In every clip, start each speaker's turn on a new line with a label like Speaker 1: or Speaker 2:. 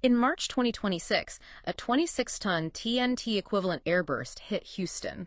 Speaker 1: In March 2026, a 26-ton TNT equivalent airburst hit Houston,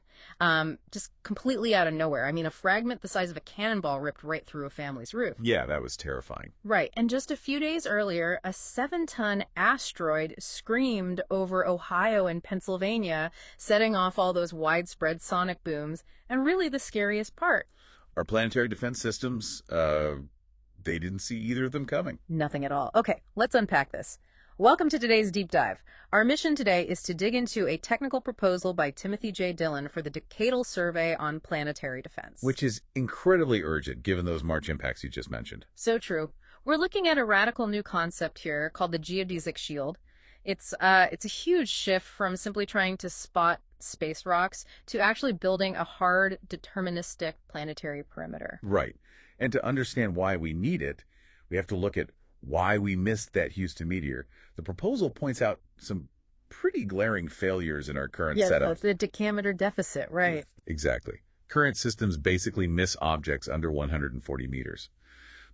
Speaker 1: just completely out of nowhere. I mean, a fragment the size of a cannonball ripped right through a family's roof.
Speaker 2: Yeah, that was terrifying.
Speaker 1: Right, and just a few days earlier, a 7-ton asteroid screamed over Ohio and Pennsylvania, setting off all those widespread sonic booms, and really the scariest part.
Speaker 2: Our planetary defense systems, they didn't see either of them coming.
Speaker 1: Nothing at all. Okay, let's unpack this. Welcome to today's deep dive. Our mission today is to dig into a technical proposal by Timothy J. Dillon for the Decadal Survey on Planetary Defense.
Speaker 2: Which is incredibly urgent, given those March impacts you just mentioned.
Speaker 1: So true. We're looking at a radical new concept here called the Geodesic Shield. It's a huge shift from simply trying to spot space rocks to actually building a hard, deterministic planetary perimeter.
Speaker 2: Right. And to understand why we need it, we have to look at why we missed that Houston meteor. The proposal points out some pretty glaring failures in our current setup.
Speaker 1: The decameter deficit, right.
Speaker 2: Exactly. Current systems basically miss objects under 140 meters.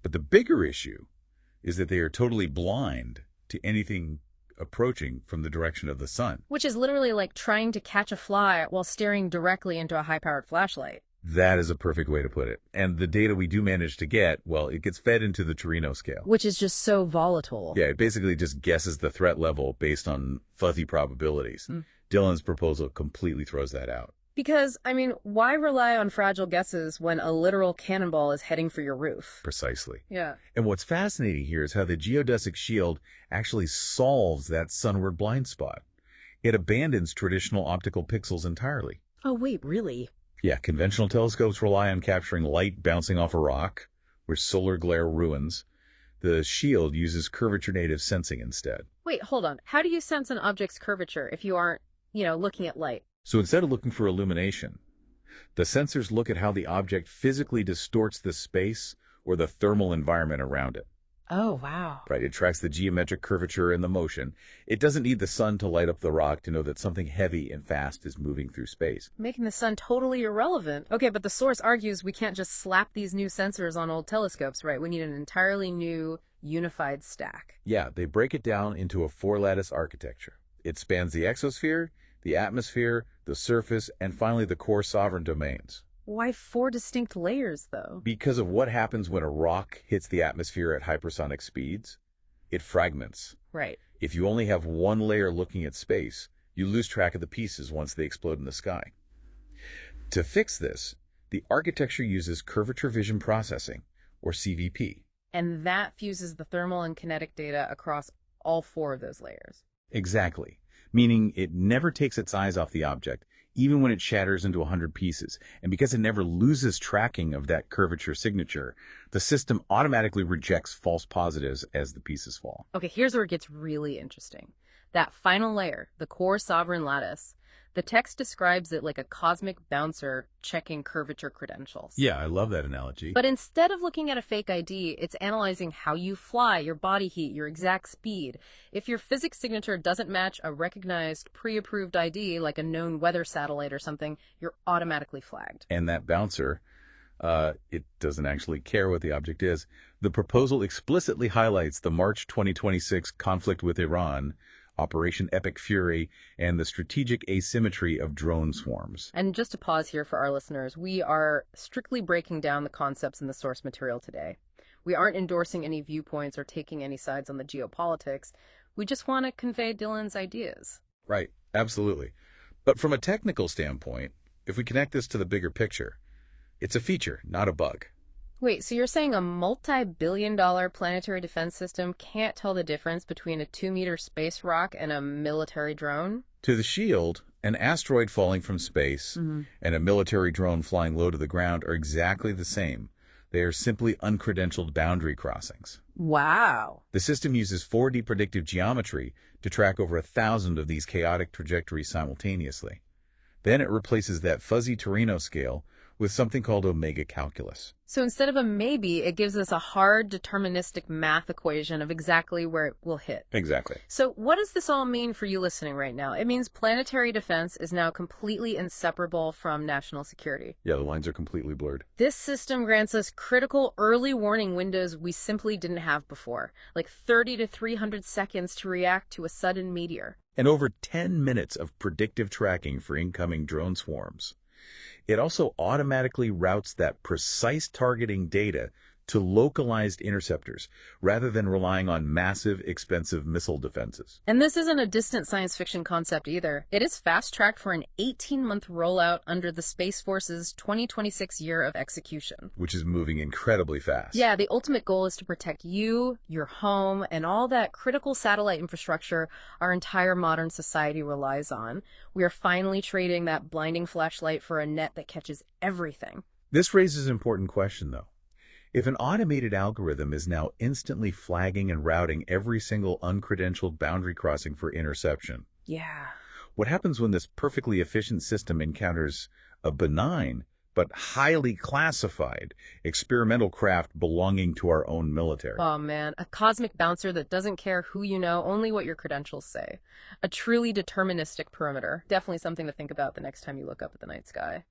Speaker 2: But the bigger issue is that they are totally blind to anything approaching from the direction of the sun.
Speaker 1: Which is literally like trying to catch a fly while staring directly into a high-powered flashlight.
Speaker 2: That is a perfect way to put it. And the data we do manage to get, well, it gets fed into the Torino scale.
Speaker 1: Which is just so volatile.
Speaker 2: Yeah, it basically just guesses the threat level based on fuzzy probabilities. Dillon's proposal completely throws that out.
Speaker 1: Because, I mean, why rely on fragile guesses when a literal cannonball is heading for your roof?
Speaker 2: Precisely.
Speaker 1: Yeah.
Speaker 2: And what's fascinating here is how the Geodesic Shield actually solves that sunward blind spot. It abandons traditional optical pixels entirely.
Speaker 1: Oh, wait, really?
Speaker 2: Yeah, conventional telescopes rely on capturing light bouncing off a rock, where solar glare ruins. The shield uses curvature-native sensing instead.
Speaker 1: Wait, hold on. How do you sense an object's curvature if you aren't, looking at light?
Speaker 2: So instead of looking for illumination, the sensors look at how the object physically distorts the space or the thermal environment around it.
Speaker 1: Oh, wow.
Speaker 2: Right, it tracks the geometric curvature and the motion. It doesn't need the sun to light up the rock to know that something heavy and fast is moving through space.
Speaker 1: Making the sun totally irrelevant. Okay, but the source argues we can't just slap these new sensors on old telescopes, right? We need an entirely new, unified stack.
Speaker 2: Yeah, they break it down into a 4-lattice architecture. It spans the exosphere, the atmosphere, the surface, and finally the core sovereign domains.
Speaker 1: Why 4 distinct layers, though?
Speaker 2: Because of what happens when a rock hits the atmosphere at hypersonic speeds. It fragments.
Speaker 1: Right.
Speaker 2: If you only have one layer looking at space, you lose track of the pieces once they explode in the sky. To fix this, the architecture uses curvature vision processing, or CVP.
Speaker 1: And that fuses the thermal and kinetic data across all 4 of those layers.
Speaker 2: Exactly. Meaning it never takes its eyes off the object, even when it shatters into 100 pieces. And because it never loses tracking of that curvature signature, the system automatically rejects false positives as the pieces fall.
Speaker 1: Okay, here's where it gets really interesting. That final layer, the core sovereign lattice, the text describes it like a cosmic bouncer checking curvature credentials.
Speaker 2: Yeah, I love that analogy.
Speaker 1: But instead of looking at a fake ID, it's analyzing how you fly, your body heat, your exact speed. If your physics signature doesn't match a recognized, pre-approved ID, like a known weather satellite or something, you're automatically flagged.
Speaker 2: And that bouncer, it doesn't actually care what the object is. The proposal explicitly highlights the March 2026 conflict with Iran, Operation Epic Fury, and the strategic asymmetry of drone swarms.
Speaker 1: And just to pause here for our listeners, we are strictly breaking down the concepts in the source material today. We aren't endorsing any viewpoints or taking any sides on the geopolitics. We just want to convey Dillon's ideas.
Speaker 2: Right, absolutely. But from a technical standpoint, if we connect this to the bigger picture, it's a feature, not a bug.
Speaker 1: Wait, so you're saying a multi-billion-dollar planetary defense system can't tell the difference between a 2-meter space rock and a military drone?
Speaker 2: To the shield, an asteroid falling from space and a military drone flying low to the ground are exactly the same. They are simply uncredentialed boundary crossings.
Speaker 1: Wow.
Speaker 2: The system uses 4D predictive geometry to track over 1,000 of these chaotic trajectories simultaneously. Then it replaces that fuzzy Torino scale with something called omega calculus.
Speaker 1: So instead of a maybe, it gives us a hard deterministic math equation of exactly where it will hit.
Speaker 2: Exactly.
Speaker 1: So what does this all mean for you listening right now? It means planetary defense is now completely inseparable from national security.
Speaker 2: Yeah, the lines are completely blurred.
Speaker 1: This system grants us critical early warning windows we simply didn't have before, like 30 to 300 seconds to react to a sudden meteor.
Speaker 2: And over 10 minutes of predictive tracking for incoming drone swarms. It also automatically routes that precise targeting data to localized interceptors, rather than relying on massive, expensive missile defenses.
Speaker 1: And this isn't a distant science fiction concept either. It is fast-tracked for an 18-month rollout under the Space Force's 2026 year of execution.
Speaker 2: Which is moving incredibly fast.
Speaker 1: Yeah, the ultimate goal is to protect you, your home, and all that critical satellite infrastructure our entire modern society relies on. We are finally trading that blinding flashlight for a net that catches everything.
Speaker 2: This raises an important question, though. If an automated algorithm is now instantly flagging and routing every single uncredentialed boundary crossing for interception,
Speaker 1: Yeah.
Speaker 2: what happens when this perfectly efficient system encounters a benign but highly classified experimental craft belonging to our own military?
Speaker 1: Oh man, a cosmic bouncer that doesn't care who you know, only what your credentials say. A truly deterministic perimeter. Definitely something to think about the next time you look up at the night sky.